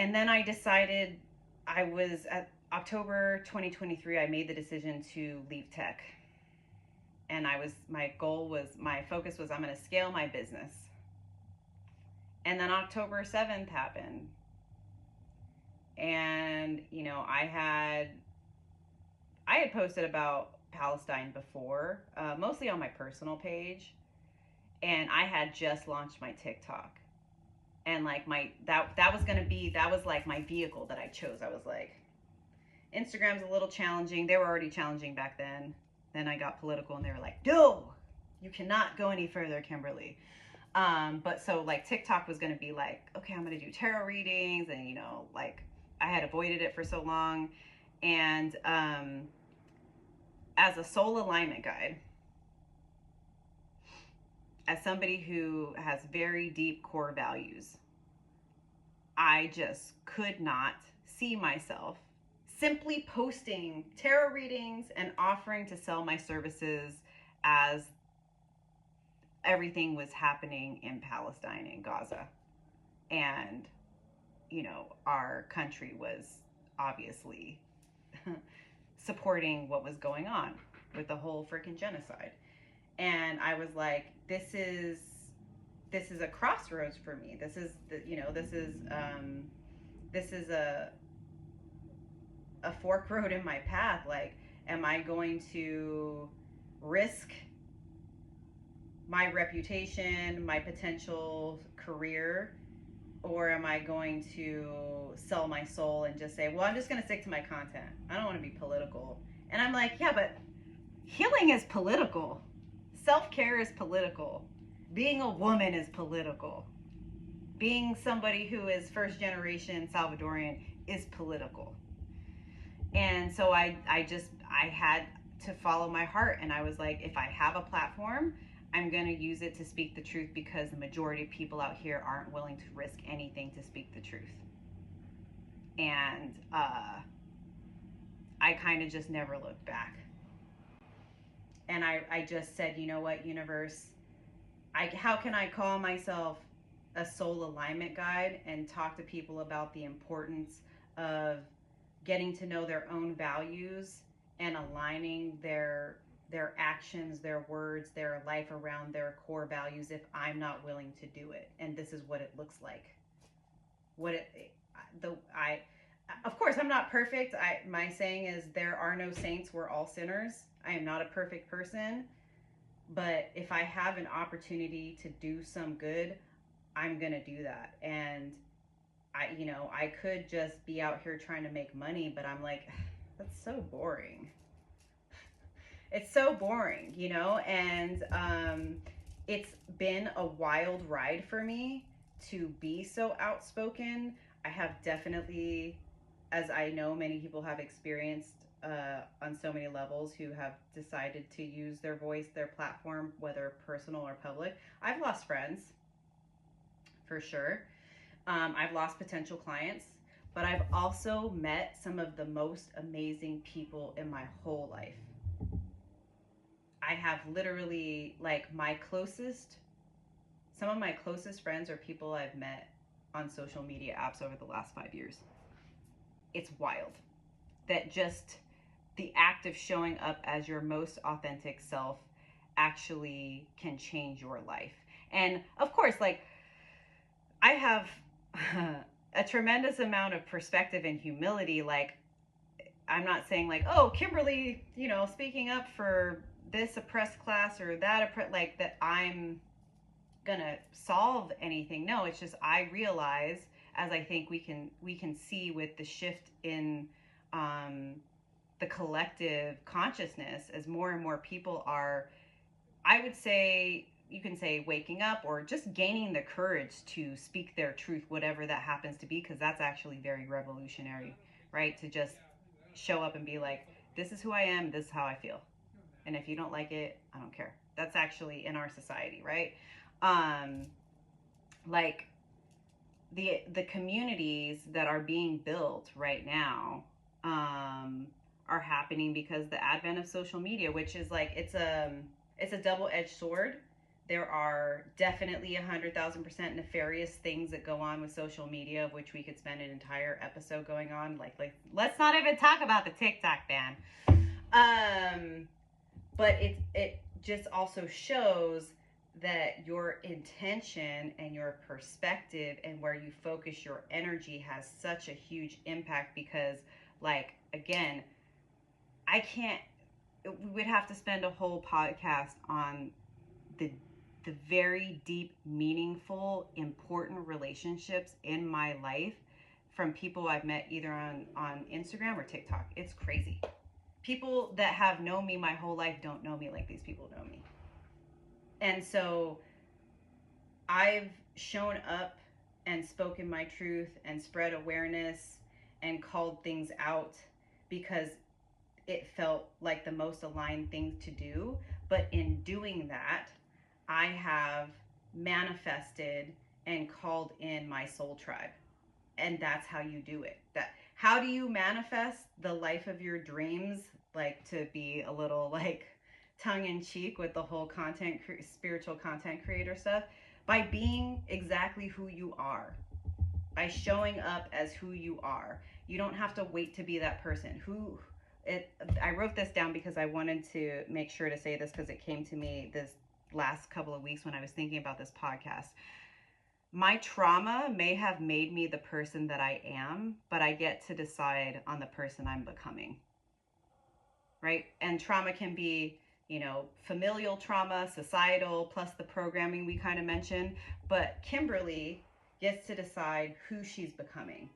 And then I decided, I was at October 2023, I made the decision to leave tech. And my focus was, I'm going to scale my business. And then October 7th happened. And, I had posted about Palestine before, mostly on my personal page. And I had just launched my TikTok. And like that was like my vehicle that I chose. I was like, Instagram's a little challenging. They were already challenging back then. Then I got political and they were like, no, you cannot go any further, Kimberly. But so like TikTok was going to be like, okay, I'm going to do tarot readings. And, like I had avoided it for so long. And as a soul alignment guide, as somebody who has very deep core values, I just could not see myself simply posting tarot readings and offering to sell my services as everything was happening in Palestine and Gaza. And, our country was obviously supporting what was going on with the whole freaking genocide. And I was like, this is a crossroads for me. This is a fork road in my path. Like, am I going to risk my reputation, my potential career, or am I going to sell my soul and just say, well, I'm just going to stick to my content. I don't want to be political. And I'm like, yeah, but healing is political. Self-care is political. Being a woman is political. Being somebody who is first generation Salvadorian is political. And so I had to follow my heart. And I was like, if I have a platform, I'm going to use it to speak the truth, because the majority of people out here aren't willing to risk anything to speak the truth. And I kind of just never looked back. And I just said, you know what, universe, how can I call myself a soul alignment guide and talk to people about the importance of getting to know their own values and aligning their actions, their words, their life around their core values if I'm not willing to do it. And this is what it looks like. Of course, I'm not perfect. My saying is, there are no saints, we're all sinners. I am not a perfect person, but if I have an opportunity to do some good, I'm going to do that. And I could just be out here trying to make money, but I'm like, that's so boring. It's so boring, and it's been a wild ride for me to be so outspoken. I have definitely, as I know many people have experienced on so many levels, who have decided to use their voice, their platform, whether personal or public. I've lost friends, for sure. I've lost potential clients, but I've also met some of the most amazing people in my whole life. I have literally, like, some of my closest friends are people I've met on social media apps over the last 5 years. It's wild that just the act of showing up as your most authentic self actually can change your life. And of course, like, I have a tremendous amount of perspective and humility. Like, I'm not saying like, oh, Kimberly, speaking up for this oppressed class or that like that I'm gonna solve anything. No, it's just I realize, as I think we can see with the shift in the collective consciousness, as more and more people are, I would say, you can say waking up or just gaining the courage to speak their truth, whatever that happens to be, because that's actually very revolutionary, right? To just show up and be like, this is who I am, this is how I feel. And if you don't like it, I don't care. That's actually in our society, right? Like the communities that are being built right now are happening because the advent of social media, which is like, it's a double-edged sword. There are definitely 100,000% nefarious things that go on with social media, of which we could spend an entire episode going on. Like let's not even talk about the TikTok ban. But it just also shows that your intention and your perspective and where you focus your energy has such a huge impact, because, like, again, we would have to spend a whole podcast on the very deep, meaningful, important relationships in my life from people I've met either on Instagram or TikTok. It's crazy. People that have known me my whole life don't know me like these people know me. And so I've shown up and spoken my truth and spread awareness and called things out because it felt like the most aligned thing to do. But in doing that, I have manifested and called in my soul tribe. And that's how you do it. How do you manifest the life of your dreams? Like, to be a little like tongue-in-cheek with the whole spiritual content creator stuff, by being exactly who you are, by showing up as who you are. You don't have to wait to be that person. I wrote this down because I wanted to make sure to say this, because it came to me this last couple of weeks when I was thinking about this podcast. My trauma may have made me the person that I am, but I get to decide on the person I'm becoming. Right? And trauma can be, familial trauma, societal, plus the programming we kind of mentioned. But Kimberly gets to decide who she's becoming.